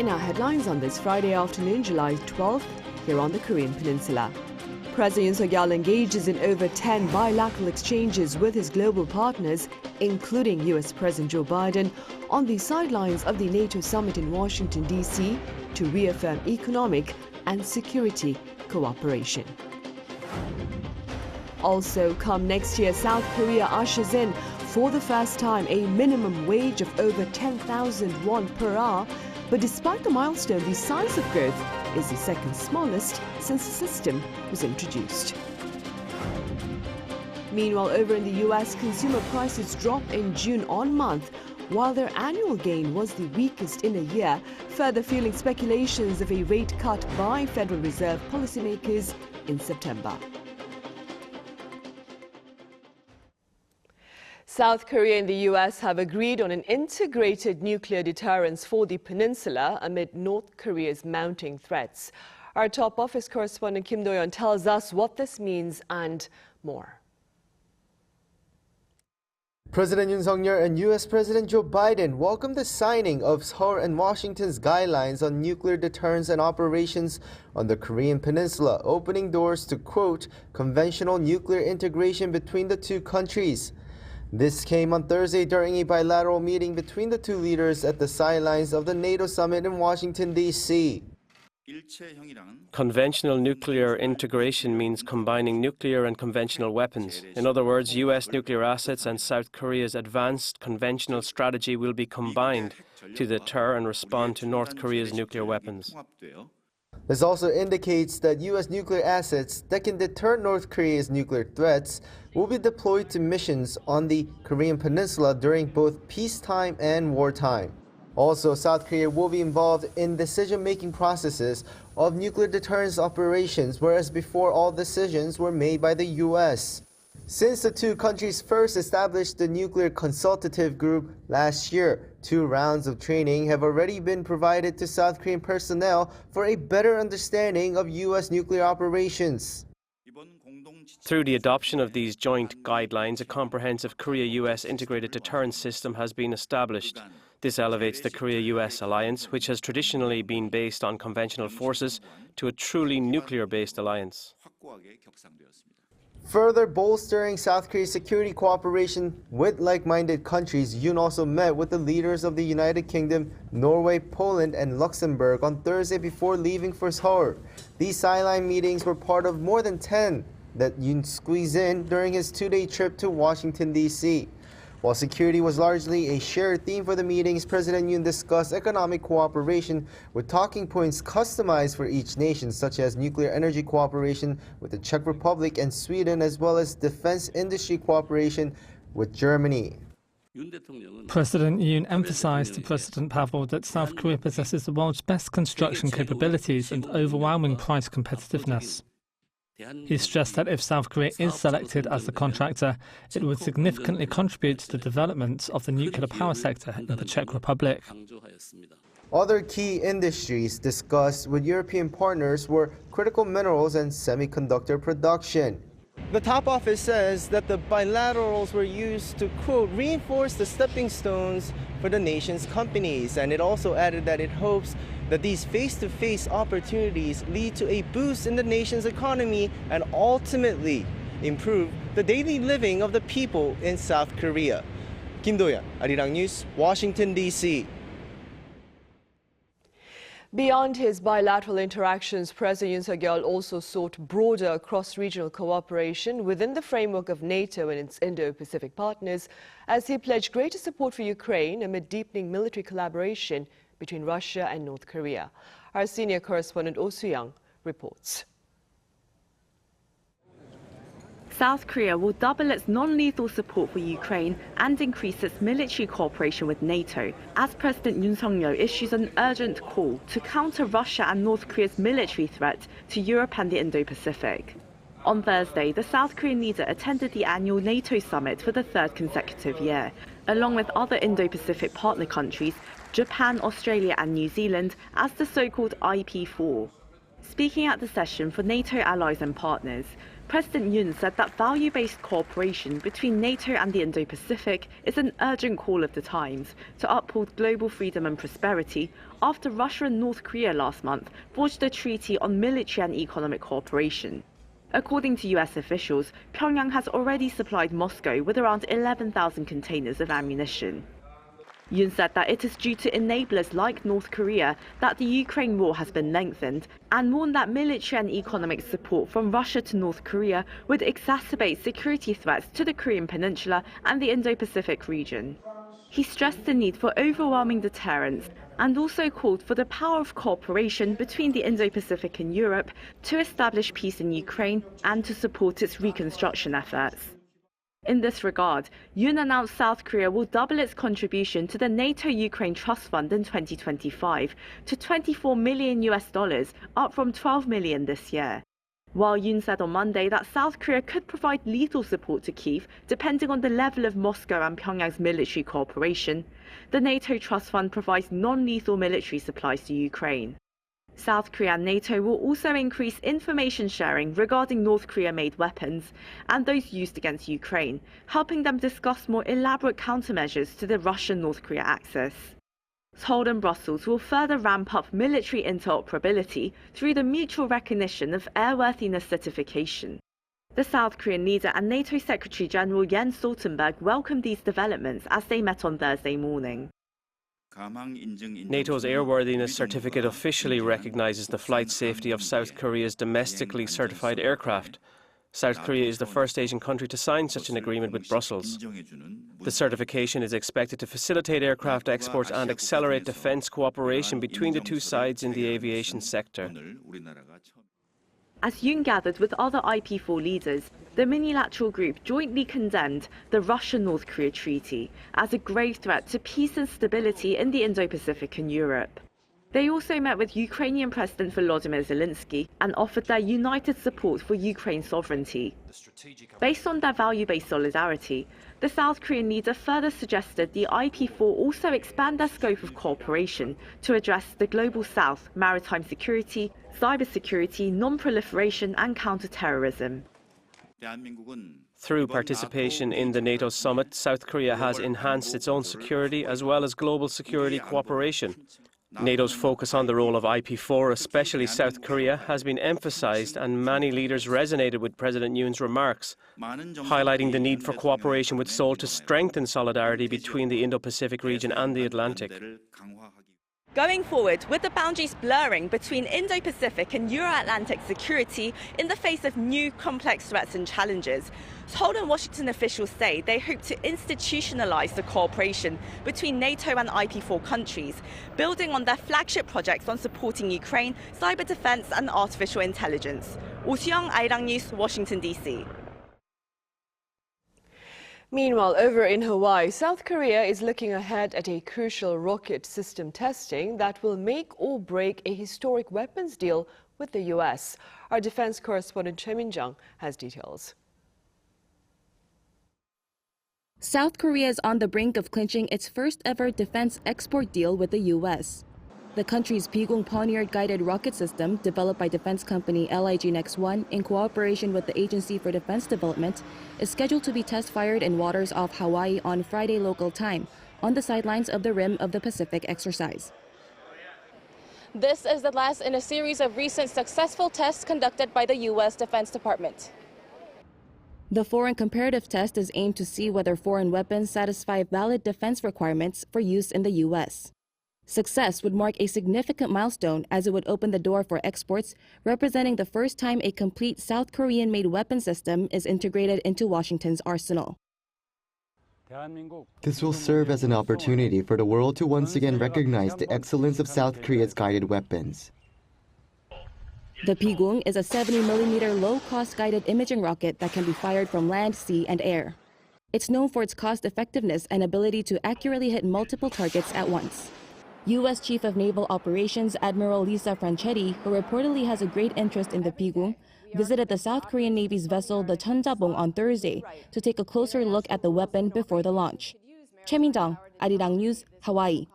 In our headlines on this Friday afternoon, July 12th, here on the Korean Peninsula. President Yoon Suk-yeol engages in over 10 bilateral exchanges with his global partners, including U.S. President Joe Biden, on the sidelines of the NATO summit in Washington, D.C. to reaffirm economic and security cooperation. Also, come next year, South Korea ushers in, for the first time, a minimum wage of over 10,000 won per hour. But despite the milestone, the size of growth is the second smallest since the system was introduced. Meanwhile, over in the U.S., consumer prices dropped in June on month, while their annual gain was the weakest in a year, further fueling speculations of a rate cut by Federal Reserve policymakers in September. South Korea and the U.S. have agreed on an integrated nuclear deterrence for the peninsula amid North Korea's mounting threats. Our top office correspondent Kim Do-yeon tells us what this means and more. President Yoon Suk-yeol and U.S. President Joe Biden welcomed the signing of Seoul and Washington's guidelines on nuclear deterrence and operations on the Korean Peninsula, opening doors to, quote, conventional nuclear integration between the two countries. This came on Thursday during a bilateral meeting between the two leaders at the sidelines of the NATO summit in Washington, D.C. Conventional nuclear integration means combining nuclear and conventional weapons. In other words, U.S. nuclear assets and South Korea's advanced conventional strategy will be combined to deter and respond to North Korea's nuclear weapons. This also indicates that U.S. nuclear assets that can deter North Korea's nuclear threats will be deployed to missions on the Korean Peninsula during both peacetime and wartime. Also, South Korea will be involved in decision-making processes of nuclear deterrence operations, whereas before all decisions were made by the U.S. Since the two countries first established the Nuclear Consultative Group last year, 2 rounds of training have already been provided to South Korean personnel for a better understanding of U.S. nuclear operations. Through the adoption of these joint guidelines, a comprehensive Korea-U.S. integrated deterrence system has been established. This elevates the Korea-U.S. alliance, which has traditionally been based on conventional forces, to a truly nuclear-based alliance. Further bolstering South Korea's security cooperation with like-minded countries, Yoon also met with the leaders of the United Kingdom, Norway, Poland, and Luxembourg on Thursday before leaving for Seoul. These sideline meetings were part of more than 10 that Yoon squeezed in during his 2-day trip to Washington, D.C. While security was largely a shared theme for the meetings, President Yoon discussed economic cooperation with talking points customized for each nation, such as nuclear energy cooperation with the Czech Republic and Sweden, as well as defense industry cooperation with Germany. President Yoon emphasized to President Pavel that South Korea possesses the world's best construction capabilities and overwhelming price competitiveness. He stressed that if South Korea is selected as the contractor, it would significantly contribute to the development of the nuclear power sector in the Czech Republic. Other key industries discussed with European partners were critical minerals and semiconductor production. The top office says that the bilaterals were used to, quote, reinforce the stepping stones for the nation's companies, and it also added that it hopes that these face-to-face opportunities lead to a boost in the nation's economy and ultimately improve the daily living of the people in South Korea. Kim Do-yeon, Arirang News, Washington, D.C. Beyond his bilateral interactions, President Yoon Suk-yeol also sought broader cross-regional cooperation within the framework of NATO and its Indo-Pacific partners, as he pledged greater support for Ukraine amid deepening military collaboration between Russia and North Korea. Our senior correspondent Oh Soo-young reports. South Korea will double its non-lethal support for Ukraine and increase its military cooperation with NATO, as President Yoon Suk-yeol issues an urgent call to counter Russia and North Korea's military threat to Europe and the Indo-Pacific. On Thursday, the South Korean leader attended the annual NATO summit for the 3rd consecutive year, along with other Indo-Pacific partner countries, Japan, Australia and New Zealand, as the so-called IP4. Speaking at the session for NATO allies and partners, President Yoon said that value-based cooperation between NATO and the Indo-Pacific is an urgent call of the times to uphold global freedom and prosperity after Russia and North Korea last month forged a treaty on military and economic cooperation. According to US officials, Pyongyang has already supplied Moscow with around 11,000 containers of ammunition. Yoon said that it is due to enablers like North Korea that the Ukraine war has been lengthened, and warned that military and economic support from Russia to North Korea would exacerbate security threats to the Korean Peninsula and the Indo-Pacific region. He stressed the need for overwhelming deterrence and also called for the power of cooperation between the Indo-Pacific and Europe to establish peace in Ukraine and to support its reconstruction efforts. In this regard, Yoon announced South Korea will double its contribution to the NATO-Ukraine Trust Fund in 2025 to $24 million, up from $12 million this year. While Yoon said on Monday that South Korea could provide lethal support to Kyiv depending on the level of Moscow and Pyongyang's military cooperation, the NATO Trust Fund provides non-lethal military supplies to Ukraine. South Korea and NATO will also increase information sharing regarding North Korea-made weapons and those used against Ukraine, helping them discuss more elaborate countermeasures to the Russian-North Korea axis. Seoul and Brussels will further ramp up military interoperability through the mutual recognition of airworthiness certification. The South Korean leader and NATO Secretary-General Jens Stoltenberg welcomed these developments as they met on Thursday morning. NATO's airworthiness certificate officially recognizes the flight safety of South Korea's domestically certified aircraft. South Korea is the first Asian country to sign such an agreement with Brussels. The certification is expected to facilitate aircraft exports and accelerate defense cooperation between the two sides in the aviation sector. As Yoon gathered with other IP4 leaders, the minilateral group jointly condemned the Russia-North Korea treaty as a grave threat to peace and stability in the Indo-Pacific and Europe. They also met with Ukrainian President Volodymyr Zelensky and offered their united support for Ukraine's sovereignty. Based on their value-based solidarity, the South Korean leader further suggested the IP4 also expand their scope of cooperation to address the global south, maritime security, cybersecurity, non-proliferation and counter-terrorism. Through participation in the NATO summit, South Korea has enhanced its own security as well as global security cooperation. NATO's focus on the role of IP4, especially South Korea, has been emphasized, and many leaders resonated with President Yoon's remarks, highlighting the need for cooperation with Seoul to strengthen solidarity between the Indo-Pacific region and the Atlantic. Going forward, with the boundaries blurring between Indo-Pacific and Euro-Atlantic security in the face of new complex threats and challenges, Seoul and Washington officials say they hope to institutionalize the cooperation between NATO and IP4 countries, building on their flagship projects on supporting Ukraine, cyber defense and artificial intelligence. Oh Soo-young, Arirang News, Washington, D.C. Meanwhile, over in Hawaii, South Korea is looking ahead at a crucial rocket system testing that will make or break a historic weapons deal with the U.S. Our defense correspondent Choi Min-jung has details. South Korea is on the brink of clinching its first ever defense export deal with the U.S. The country's Bigung Pioneered guided rocket system, developed by defense company LIG Next One in cooperation with the Agency for Defense Development, is scheduled to be test-fired in waters off Hawaii on Friday local time, on the sidelines of the Rim of the Pacific exercise. This is the last in a series of recent successful tests conducted by the U.S. Defense Department. The foreign comparative test is aimed to see whether foreign weapons satisfy valid defense requirements for use in the U.S. Success would mark a significant milestone as it would open the door for exports, representing the first time a complete South Korean-made weapon system is integrated into Washington's arsenal. This will serve as an opportunity for the world to once again recognize the excellence of South Korea's guided weapons. The Bigung is a 70mm low-cost guided imaging rocket that can be fired from land, sea, and air. It's known for its cost-effectiveness and ability to accurately hit multiple targets at once. U.S. Chief of Naval Operations Admiral Lisa Franchetti, who reportedly has a great interest in the Bigung, visited the South Korean Navy's vessel the Cheonjabong on Thursday to take a closer look at the weapon before the launch. Choi Min-jung, Arirang News, Hawaii.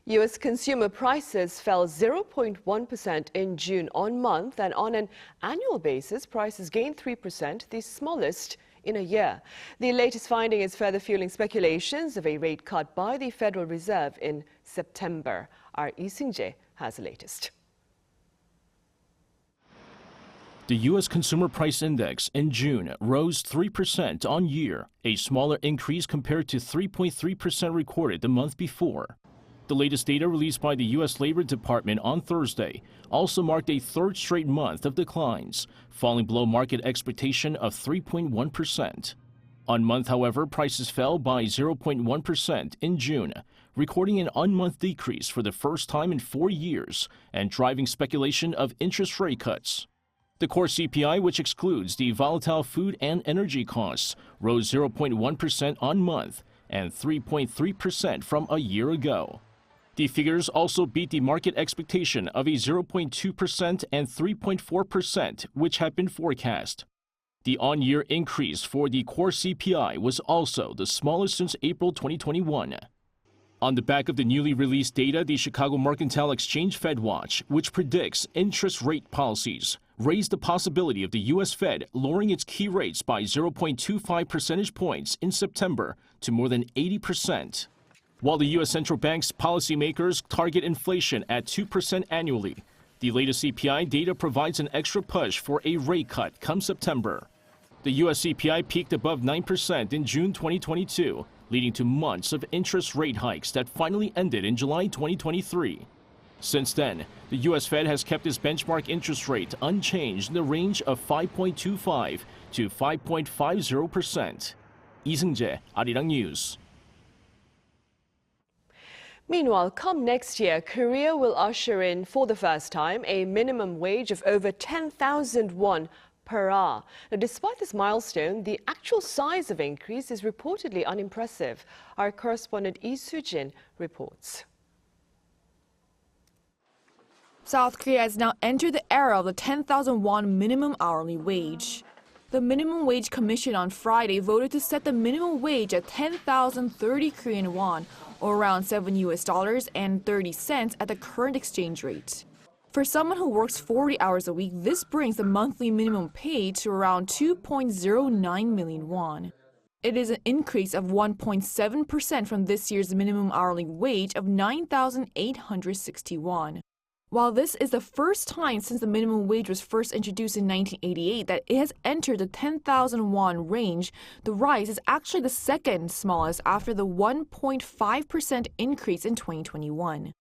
U.S. consumer prices fell 0.1% in June on month, and on an annual basis, prices gained 3%, the smallest in a year. The latest finding is further fueling speculations of a rate cut by the Federal Reserve in September. Our Lee Seung-jae has the latest. The U.S. Consumer Price Index in June rose 3% on year, a smaller increase compared to 3.3% recorded the month before. The latest data released by the U.S. Labor Department on Thursday also marked a third straight month of declines, falling below market expectation of 3.1%. On month, however, prices fell by 0.1% in June, recording an on-month decrease for the first time in 4 years and driving speculation of interest rate cuts. The core CPI, which excludes the volatile food and energy costs, rose 0.1% on month and 3.3% from a year ago. The figures also beat the market expectation of a 0.2% and 3.4%, which had been forecast. The on-year increase for the core CPI was also the smallest since April 2021. On the back of the newly released data, the Chicago Mercantile Exchange FedWatch, which predicts interest rate policies, raised the possibility of the U.S. Fed lowering its key rates by 0.25 percentage points in September to more than 80%. While the U.S. Central Bank's policymakers target inflation at 2% annually, the latest CPI data provides an extra push for a rate cut come September. The U.S. CPI peaked above 9% in June 2022, leading to months of interest rate hikes that finally ended in July 2023. Since then, the U.S. Fed has kept its benchmark interest rate unchanged in the range of 5.25 to 5.50%. Lee Seung-jae, Arirang News. Meanwhile, come next year, Korea will usher in, for the first time, a minimum wage of over 10,000 won per hour. Now, despite this milestone, the actual size of increase is reportedly unimpressive. Our correspondent Lee Soo-jin reports. South Korea has now entered the era of the 10,000 won minimum hourly wage. The Minimum Wage Commission on Friday voted to set the minimum wage at 10,030 Korean won, or around $7 and 30 cents at the current exchange rate. For someone who works 40 hours a week, this brings the monthly minimum pay to around 2.09 million won. It is an increase of 1.7% from this year's minimum hourly wage of 9,860 won. While this is the first time since the minimum wage was first introduced in 1988 that it has entered the 10,000 won range, the rise is actually the second smallest after the 1.5% increase in 2021.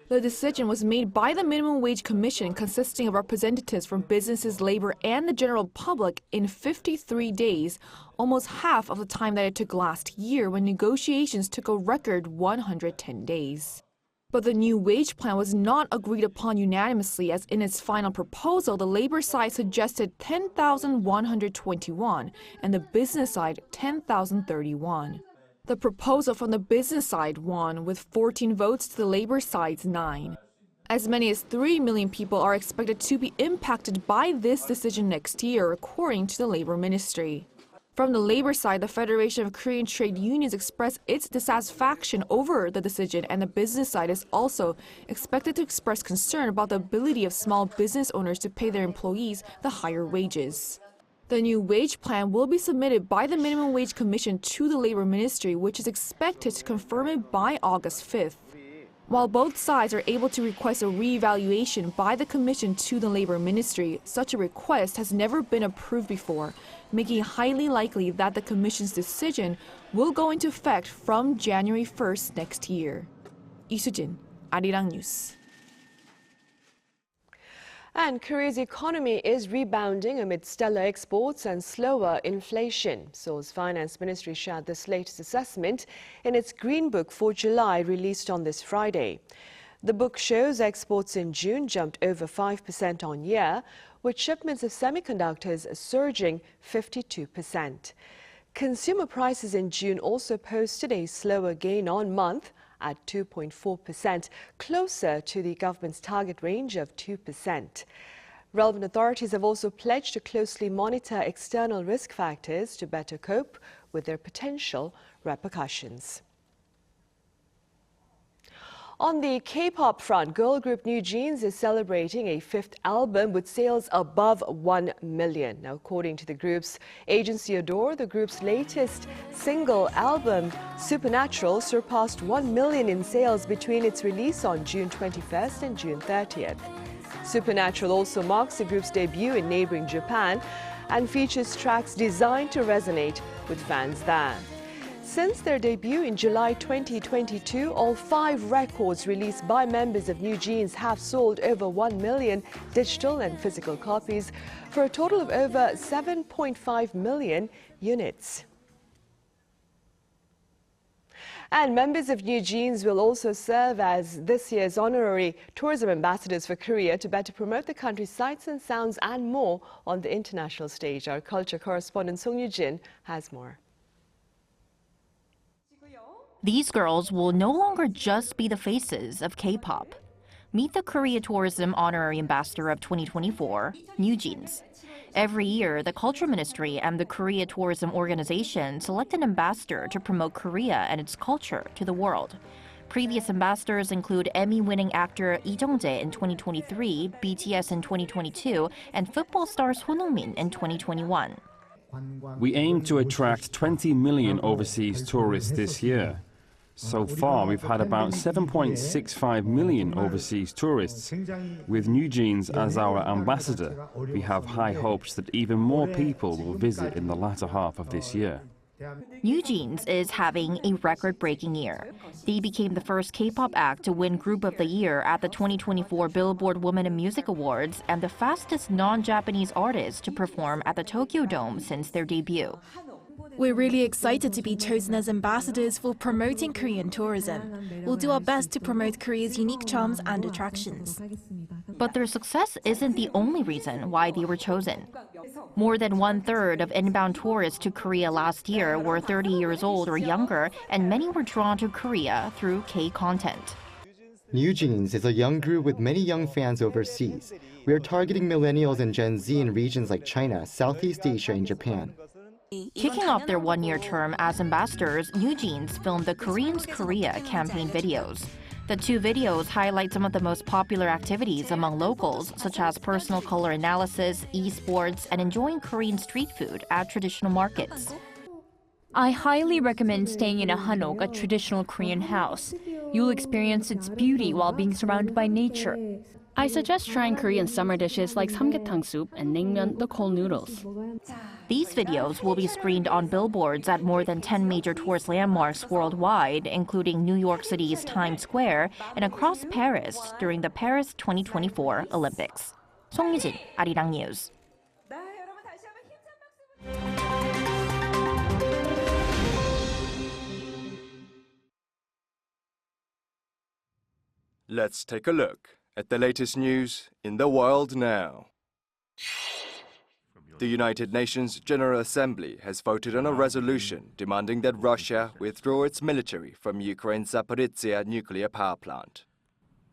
The decision was made by the Minimum Wage Commission, consisting of representatives from businesses, labor, and the general public, in 53 days, almost half of the time that it took last year when negotiations took a record 110 days. But the new wage plan was not agreed upon unanimously, as in its final proposal, the labor side suggested 10,121 and the business side 10,031. The proposal from the business side won, with 14 votes to the labor side's 9. As many as 3 million people are expected to be impacted by this decision next year, according to the Labor Ministry. From the labor side, the Federation of Korean Trade Unions expressed its dissatisfaction over the decision, and the business side is also expected to express concern about the ability of small business owners to pay their employees the higher wages. The new wage plan will be submitted by the Minimum Wage Commission to the Labor Ministry, which is expected to confirm it by August 5th. While both sides are able to request a re-evaluation by the Commission to the Labor Ministry, such a request has never been approved before, making it highly likely that the Commission's decision will go into effect from January 1st next year. Lee Soo-jin, Arirang News. And Korea's economy is rebounding amid stellar exports and slower inflation. Seoul's finance ministry shared this latest assessment in its Green Book for July, released on this Friday. The book shows exports in June jumped over 5% on year, with shipments of semiconductors surging 52%. Consumer prices in June also posted a slower gain on month at 2.4%, closer to the government's target range of 2%. Relevant authorities have also pledged to closely monitor external risk factors to better cope with their potential repercussions. On the K-pop front, girl group NewJeans is celebrating a fifth album with sales above 1 million. Now, according to the group's agency Adore, the group's latest single album, Supernatural, surpassed 1 million in sales between its release on June 21st and June 30th. Supernatural also marks the group's debut in neighboring Japan and features tracks designed to resonate with fans there. Since their debut in July 2022, all 5 records released by members of NewJeans have sold over 1 million digital and physical copies for a total of over 7.5 million units. And members of NewJeans will also serve as this year's honorary tourism ambassadors for Korea to better promote the country's sights and sounds and more on the international stage. Our culture correspondent Song Yoo-jin has more. These girls will no longer just be the faces of K-pop. Meet the Korea Tourism Honorary Ambassador of 2024, NewJeans. Every year, the Culture Ministry and the Korea Tourism Organization select an ambassador to promote Korea and its culture to the world. Previous ambassadors include Emmy-winning actor Lee Jung-jae in 2023, BTS in 2022, and football star Son Heung-min in 2021. We aim to attract 20 million overseas tourists this year. So far, we've had about 7.65 million overseas tourists. With NewJeans as our ambassador, we have high hopes that even more people will visit in the latter half of this year. NewJeans is having a record-breaking year. They became the first K-pop act to win Group of the Year at the 2024 Billboard Women in Music Awards and the fastest non-Japanese artist to perform at the Tokyo Dome since their debut. We're really excited to be chosen as ambassadors for promoting Korean tourism. We'll do our best to promote Korea's unique charms and attractions. But their success isn't the only reason why they were chosen. More than 1/3 of inbound tourists to Korea last year were 30 years old or younger, and many were drawn to Korea through K-content. NewJeans is a young group with many young fans overseas. We are targeting millennials and Gen Z in regions like China, Southeast Asia, and Japan. Kicking off their one-year term as ambassadors, NewJeans filmed the Koreans Korea campaign videos. The 2 videos highlight some of the most popular activities among locals, such as personal color analysis, esports, and enjoying Korean street food at traditional markets. I highly recommend staying in a hanok, a traditional Korean house. You'll experience its beauty while being surrounded by nature. I suggest trying Korean summer dishes like samgyetang soup and naengmyeon, the cold noodles. These videos will be screened on billboards at more than 10 major tourist landmarks worldwide, including New York City's Times Square and across Paris during the Paris 2024 Olympics. Song Yoo-jin, Arirang News. Let's take a look at the latest news in the world now. The United Nations General Assembly has voted on a resolution demanding that Russia withdraw its military from Ukraine's Zaporizhzhia nuclear power plant.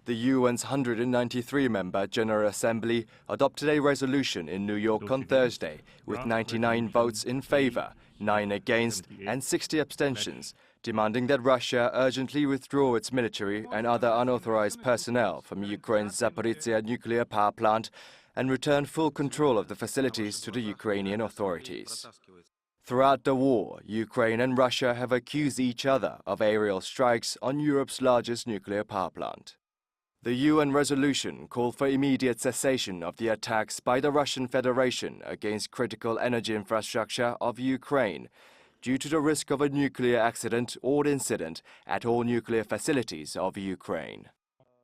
The UN's 193-member General Assembly adopted a resolution in New York on Thursday with 99 votes in favor, 9 against, and 60 abstentions, demanding that Russia urgently withdraw its military and other unauthorized personnel from Ukraine's Zaporizhzhia nuclear power plant and return full control of the facilities to the Ukrainian authorities. Throughout the war, Ukraine and Russia have accused each other of aerial strikes on Europe's largest nuclear power plant. The UN resolution called for immediate cessation of the attacks by the Russian Federation against critical energy infrastructure of Ukraine due to the risk of a nuclear accident or incident at all nuclear facilities of Ukraine.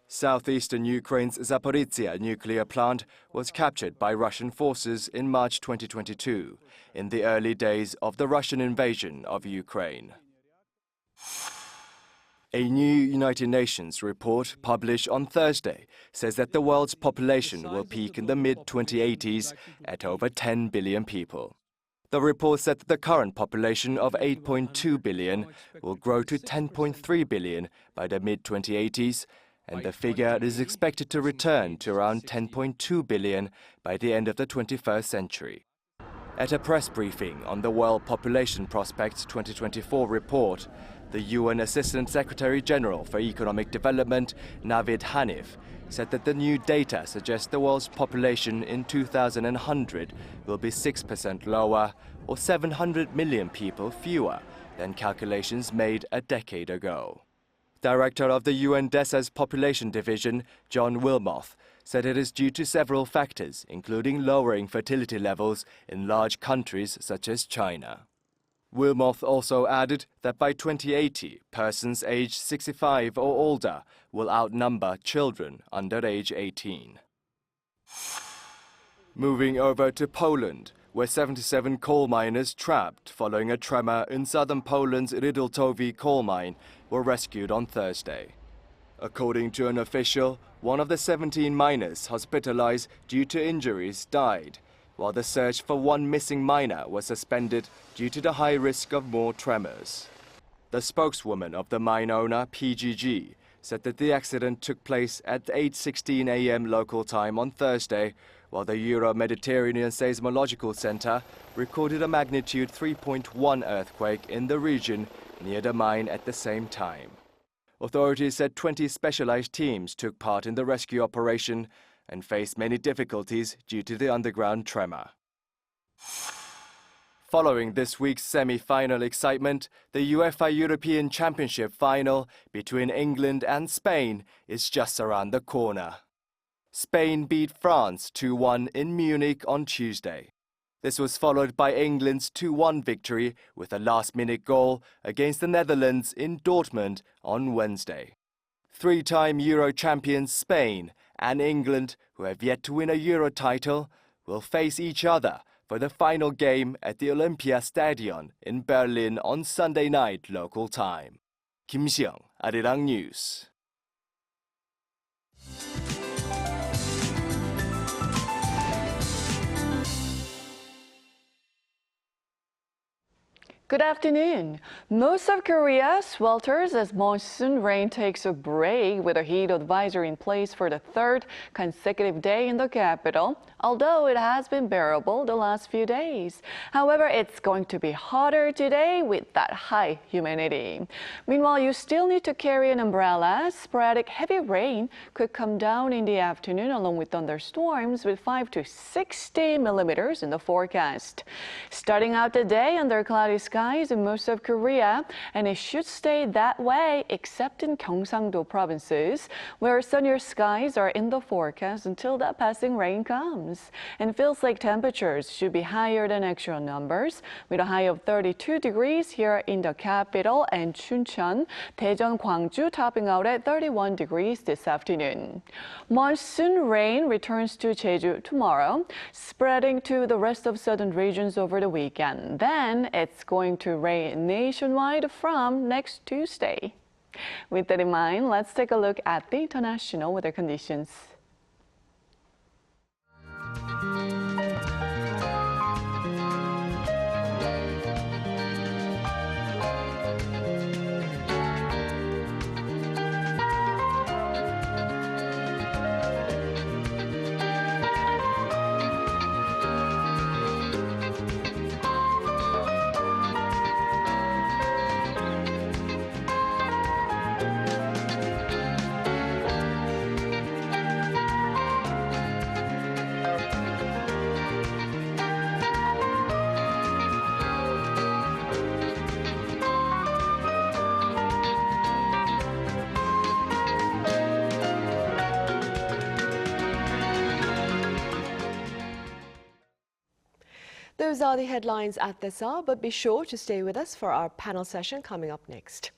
Southeastern Ukraine's Zaporizhzhia nuclear plant was captured by Russian forces in March 2022, in the early days of the Russian invasion of Ukraine. A new United Nations report published on Thursday says that the world's population will peak in the mid-2080s at over 10 billion people. The report said that the current population of 8.2 billion will grow to 10.3 billion by the mid-2080s, and the figure is expected to return to around 10.2 billion by the end of the 21st century. At a press briefing on the World Population Prospects 2024 report, The UN Assistant Secretary General for Economic Development, Navid Hanif, said that the new data suggests the world's population in 2100 will be 6% lower, or 700 million people fewer than calculations made a decade ago. Director of the UN DESA's Population Division, John Wilmoth, said it is due to several factors, including lowering fertility levels in large countries such as China. Wilmoth also added that by 2080, persons aged 65 or older will outnumber children under age 18. Moving over to Poland, where 77 coal miners trapped following a tremor in southern Poland's Rydoltowi coal mine were rescued on Thursday. According to an official, one of the 17 miners hospitalized due to injuries died, while the search for one missing miner was suspended due to the high risk of more tremors. The spokeswoman of the mine owner, PGG, said that the accident took place at 8:16 a.m. local time on Thursday, while the Euro-Mediterranean Seismological Center recorded a magnitude 3.1 earthquake in the region near the mine at the same time. Authorities said 20 specialized teams took part in the rescue operation and faced many difficulties due to the underground tremor. Following this week's semi-final excitement, the UEFA European Championship final between England and Spain is just around the corner. Spain beat France 2-1 in Munich on Tuesday. This was followed by England's 2-1 victory with a last-minute goal against the Netherlands in Dortmund on Wednesday. Three-time Euro champions Spain and England, who have yet to win a Euro title, will face each other for the final game at the Olympiastadion in Berlin on Sunday night local time. Kim Seong, Arirang News. Good afternoon. Most of Korea swelters as monsoon rain takes a break with a heat advisory in place for the third consecutive day in the capital, although it has been bearable the last few days. However, it's going to be hotter today with that high humidity. Meanwhile, you still need to carry an umbrella. Sporadic heavy rain could come down in the afternoon along with thunderstorms with 5 to 60 millimeters in the forecast. Starting out the day under cloudy skies in most of Korea, and it should stay that way except in Gyeongsang-do provinces, where sunnier skies are in the forecast until that passing rain comes. And feels like temperatures should be higher than actual numbers, with a high of 32 degrees here in the capital and Chuncheon, Daejeon, Gwangju topping out at 31 degrees this afternoon. Monsoon rain returns to Jeju tomorrow, spreading to the rest of southern regions over the weekend. Then it's going to rain nationwide from next Tuesday. With that in mind, let's take a look at the international weather conditions. Those are the headlines at this hour, but be sure to stay with us for our panel session coming up next.